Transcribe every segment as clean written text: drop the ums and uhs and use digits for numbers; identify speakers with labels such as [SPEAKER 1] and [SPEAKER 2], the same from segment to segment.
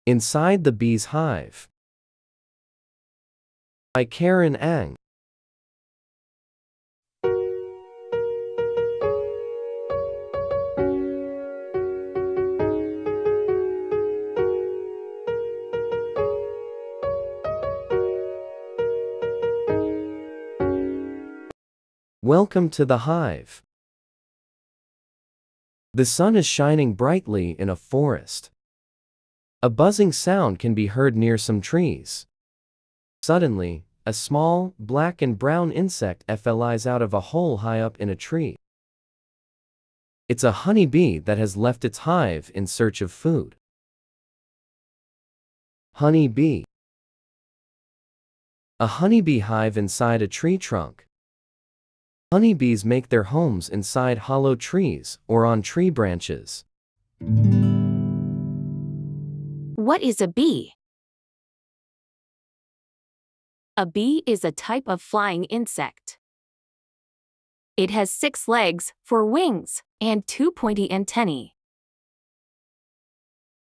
[SPEAKER 1] Inside the Bees Hive by Karen Ang. Welcome to the hive. The sun is shining brightly in a forest. A buzzing sound can be heard near some trees. Suddenly, a small, black and brown insect flies out of a hole high up in a tree. It's a honeybee that has left its hive in search of food. Honeybee. A honeybee hive inside a tree trunk. Honeybees make their homes inside hollow trees or on tree branches.
[SPEAKER 2] What is a bee? A bee is a type of flying insect. It has 6 legs, 4 wings, and 2 pointy antennae.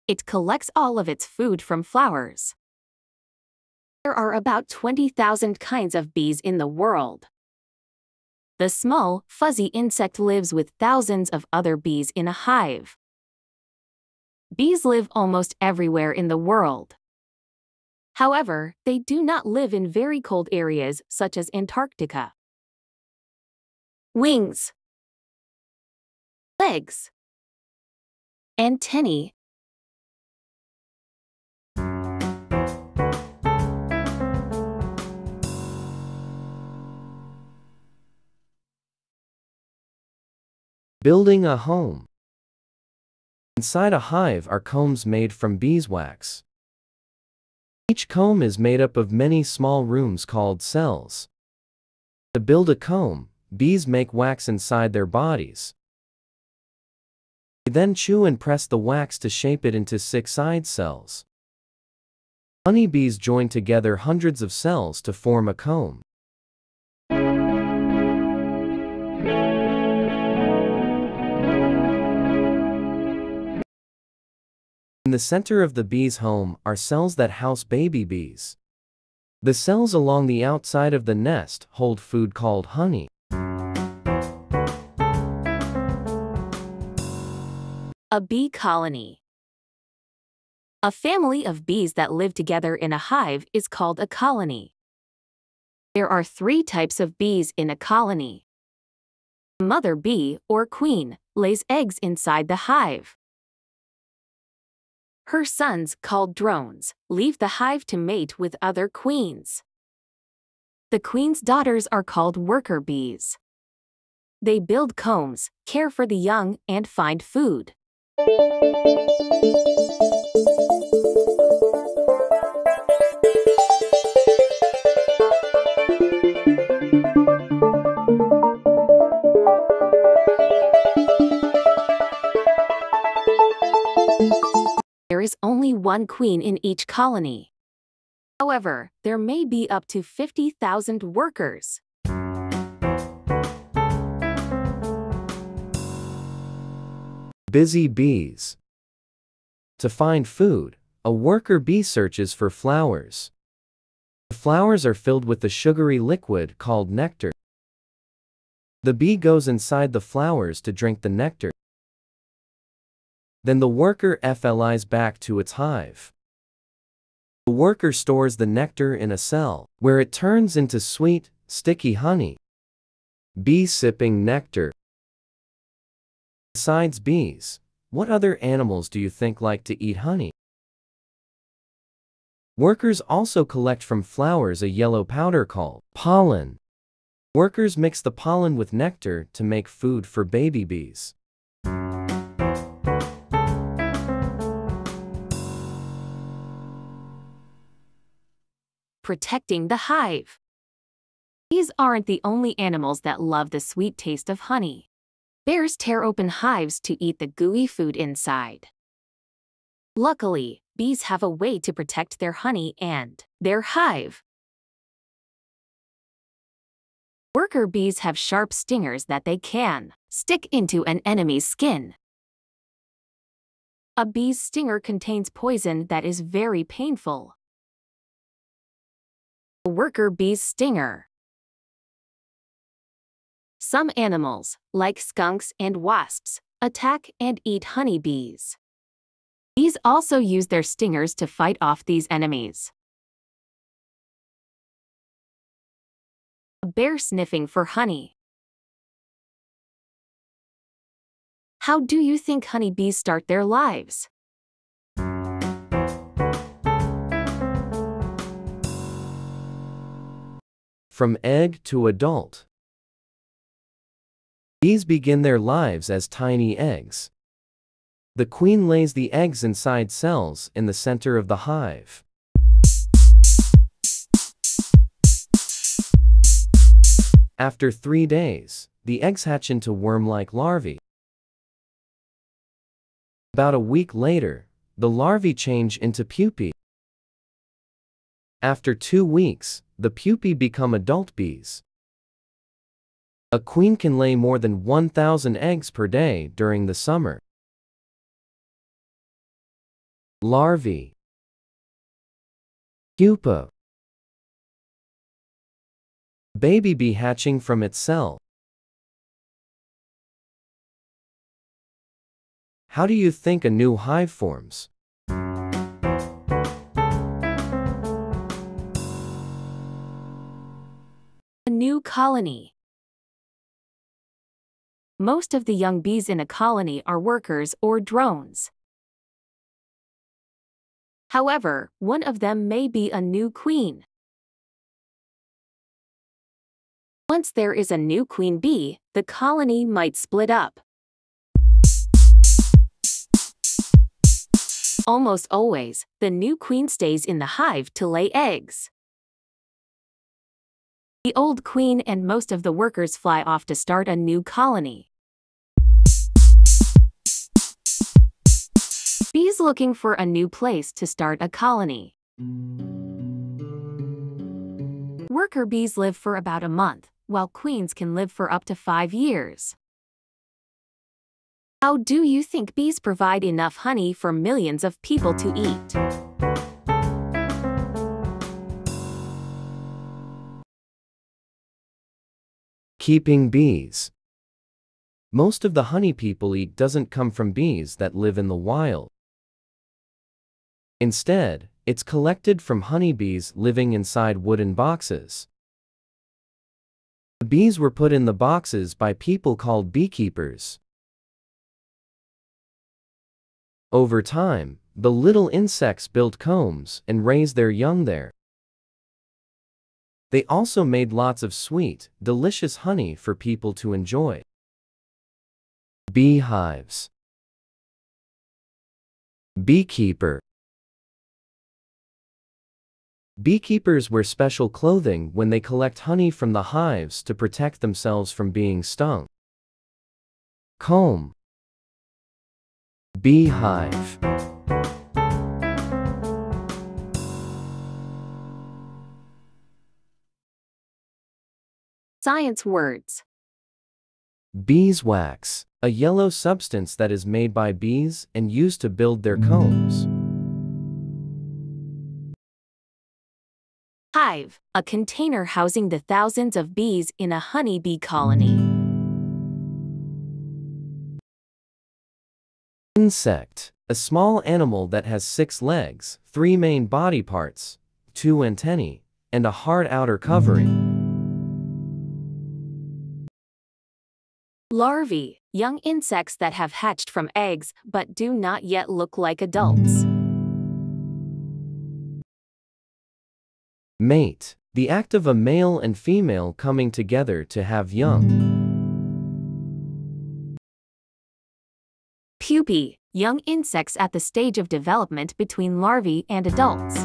[SPEAKER 2] It collects all of its food from flowers. There are about 20,000 kinds of bees in the world. The small, fuzzy insect lives with thousands of other bees in a hive. Bees live almost everywhere in the world. However, they do not live in very cold areas such as Antarctica. Wings, legs, antennae.
[SPEAKER 1] Building a home. Inside a hive are combs made from beeswax. Each comb is made up of many small rooms called cells. To build a comb, bees make wax inside their bodies. They then chew and press the wax to shape it into 6-side cells. Honeybees join together hundreds of cells to form a comb. In the center of the bee's home are cells that house baby bees. The cells along the outside of the nest hold food called honey.
[SPEAKER 2] A bee colony. A family of bees that live together in a hive is called a colony. There are 3 types of bees in a colony. The mother bee, or queen, lays eggs inside the hive. Her sons, called drones, leave the hive to mate with other queens. The queen's daughters are called worker bees. They build combs, care for the young, and find food. There is only 1 queen in each colony. However, there may be up to 50,000 workers.
[SPEAKER 1] Busy bees. To find food, a worker bee searches for flowers. The flowers are filled with a sugary liquid called nectar. The bee goes inside the flowers to drink the nectar. Then the worker flies back to its hive. The worker stores the nectar in a cell, where it turns into sweet, sticky honey. Bee sipping nectar. Besides bees, what other animals do you think like to eat honey? Workers also collect from flowers a yellow powder called pollen. Workers mix the pollen with nectar to make food for baby bees.
[SPEAKER 2] Protecting the hive. Bees aren't the only animals that love the sweet taste of honey. Bears tear open hives to eat the gooey food inside. Luckily, bees have a way to protect their honey and their hive. Worker bees have sharp stingers that they can stick into an enemy's skin. A bee's stinger contains poison that is very painful. A worker bee's stinger. Some animals, like skunks and wasps, attack and eat honeybees. Bees also use their stingers to fight off these enemies. A bear sniffing for honey. How do you think honeybees start their lives?
[SPEAKER 1] From egg to adult. Bees begin their lives as tiny eggs. The queen lays the eggs inside cells in the center of the hive. After 3 days, the eggs hatch into worm-like larvae. About a week later, the larvae change into pupae. After 2 weeks, the pupae become adult bees. A queen can lay more than 1,000 eggs per day during the summer. Larvae. Pupa. Baby bee hatching from its cell. How do you think a new hive forms?
[SPEAKER 2] A new colony. Most of the young bees in a colony are workers or drones. However, one of them may be a new queen. Once there is a new queen bee, the colony might split up. Almost always, the new queen stays in the hive to lay eggs. The old queen and most of the workers fly off to start a new colony. Bees looking for a new place to start a colony. Worker bees live for about a month, while queens can live for up to 5 years. How do you think bees provide enough honey for millions of people to eat?
[SPEAKER 1] Keeping bees. Most of the honey people eat doesn't come from bees that live in the wild. Instead, it's collected from honeybees living inside wooden boxes. The bees were put in the boxes by people called beekeepers. Over time, the little insects built combs and raised their young there. They also made lots of sweet, delicious honey for people to enjoy. Beehives. Beekeeper. Beekeepers wear special clothing when they collect honey from the hives to protect themselves from being stung. Comb. Beehive.
[SPEAKER 2] Science words.
[SPEAKER 1] Beeswax, a yellow substance that is made by bees and used to build their combs.
[SPEAKER 2] Hive, a container housing the thousands of bees in a honeybee colony.
[SPEAKER 1] Insect, a small animal that has 6 legs, 3 main body parts, 2 antennae, and a hard outer covering.
[SPEAKER 2] Larvae, young insects that have hatched from eggs but do not yet look like adults.
[SPEAKER 1] Mate, the act of a male and female coming together to have young.
[SPEAKER 2] Pupae, young insects at the stage of development between larvae and adults.